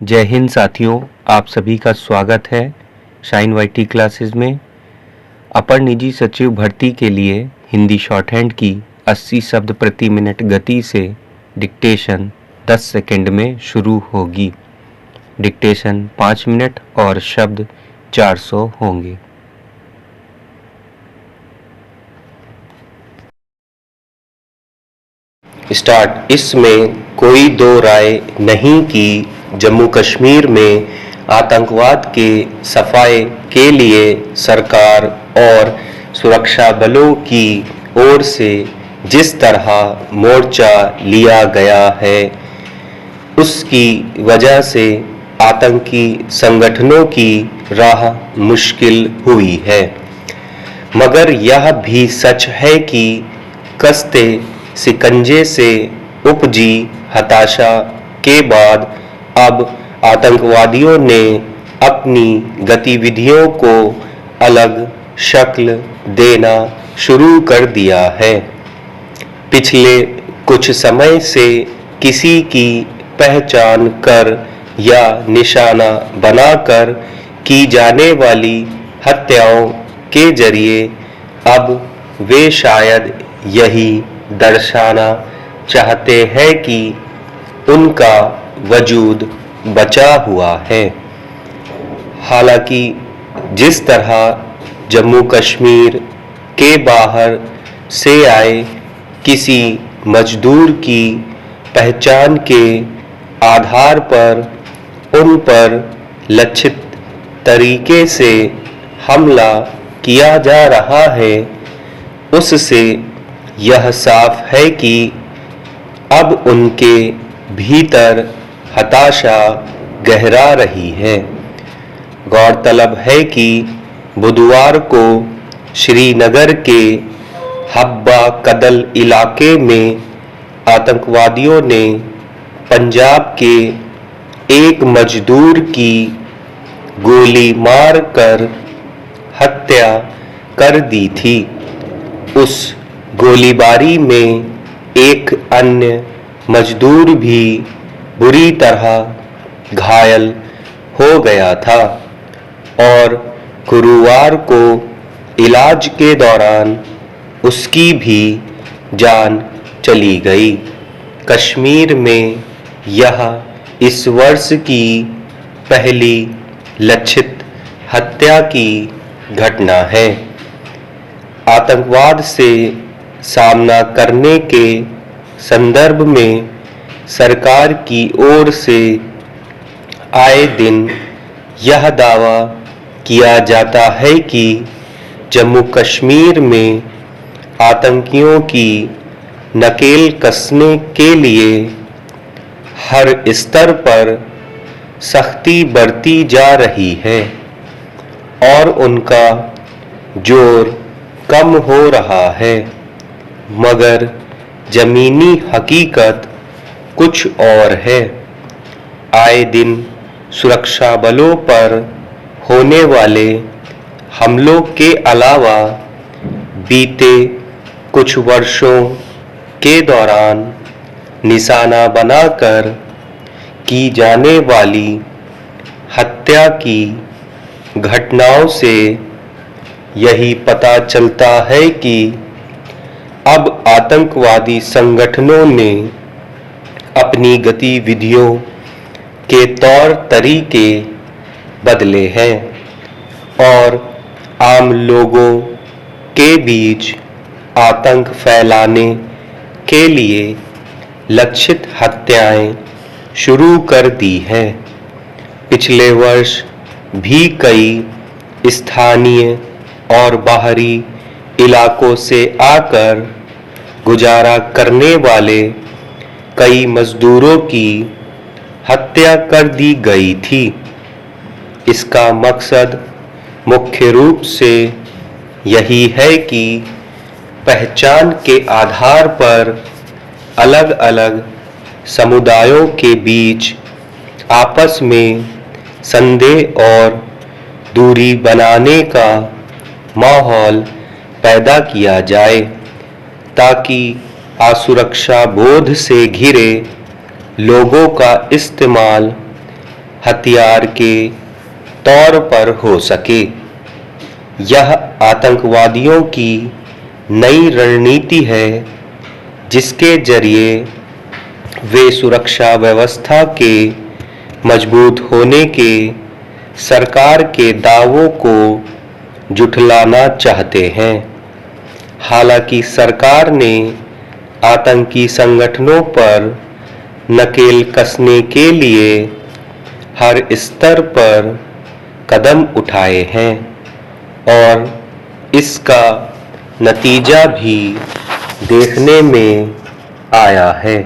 जय हिंद साथियों, आप सभी का स्वागत है शाइन वाईटी क्लासेस में। अपर निजी सचिव भर्ती के लिए हिंदी शॉर्ट हैंड की 80 शब्द प्रति मिनट गति से डिक्टेशन 10 सेकंड में शुरू होगी। डिक्टेशन 5 मिनट और शब्द 400 होंगे। स्टार्ट। इसमें कोई दो राय नहीं कि जम्मू कश्मीर में आतंकवाद के सफाए के लिए सरकार और सुरक्षा बलों की ओर से जिस तरह मोर्चा लिया गया है उसकी वजह से आतंकी संगठनों की राह मुश्किल हुई है। मगर यह भी सच है कि कस्ते शिकंजे से उपजी हताशा के बाद अब आतंकवादियों ने अपनी गतिविधियों को अलग शक्ल देना शुरू कर दिया है। पिछले कुछ समय से किसी की पहचान कर या निशाना बनाकर की जाने वाली हत्याओं के जरिए अब वे शायद यही दर्शाना चाहते हैं कि उनका वजूद बचा हुआ है। हालांकि जिस तरह जम्मू कश्मीर के बाहर से आए किसी मजदूर की पहचान के आधार पर उन पर लक्षित तरीके से हमला किया जा रहा है, उससे यह साफ है कि अब उनके भीतर हताशा गहरा रही है। गौरतलब है कि बुधवार को श्रीनगर के हब्बा कदल इलाके में आतंकवादियों ने पंजाब के एक मजदूर की गोली मारकर हत्या कर दी थी। उस गोलीबारी में एक अन्य मजदूर भी बुरी तरह घायल हो गया था और गुरुवार को इलाज के दौरान उसकी भी जान चली गई। कश्मीर में यह इस वर्ष की पहली लक्षित हत्या की घटना है। आतंकवाद से सामना करने के संदर्भ में सरकार की ओर से आए दिन यह दावा किया जाता है कि जम्मू कश्मीर में आतंकियों की नकेल कसने के लिए हर स्तर पर सख्ती बरती जा रही है और उनका जोर कम हो रहा है। मगर जमीनी हकीकत कुछ और है। आए दिन सुरक्षा बलों पर होने वाले हमलों के अलावा बीते कुछ वर्षों के दौरान निशाना बनाकर की जाने वाली हत्या की घटनाओं से यही पता चलता है कि अब आतंकवादी संगठनों ने अपनी गतिविधियों के तौर तरीके बदले हैं और आम लोगों के बीच आतंक फैलाने के लिए लक्षित हत्याएं शुरू कर दी हैं। पिछले वर्ष भी कई स्थानीय और बाहरी इलाकों से आकर गुजारा करने वाले कई मजदूरों की हत्या कर दी गई थी। इसका मकसद मुख्य रूप से यही है कि पहचान के आधार पर अलग अलग समुदायों के बीच आपस में संदेह और दूरी बनाने का माहौल पैदा किया जाए ताकि असुरक्षा बोध से घिरे लोगों का इस्तेमाल हथियार के तौर पर हो सके। यह आतंकवादियों की नई रणनीति है जिसके जरिए वे सुरक्षा व्यवस्था के मजबूत होने के सरकार के दावों को झुठलाना चाहते हैं। हालांकि सरकार ने आतंकी संगठनों पर नकेल कसने के लिए हर स्तर पर कदम उठाए हैं और इसका नतीजा भी देखने में आया है।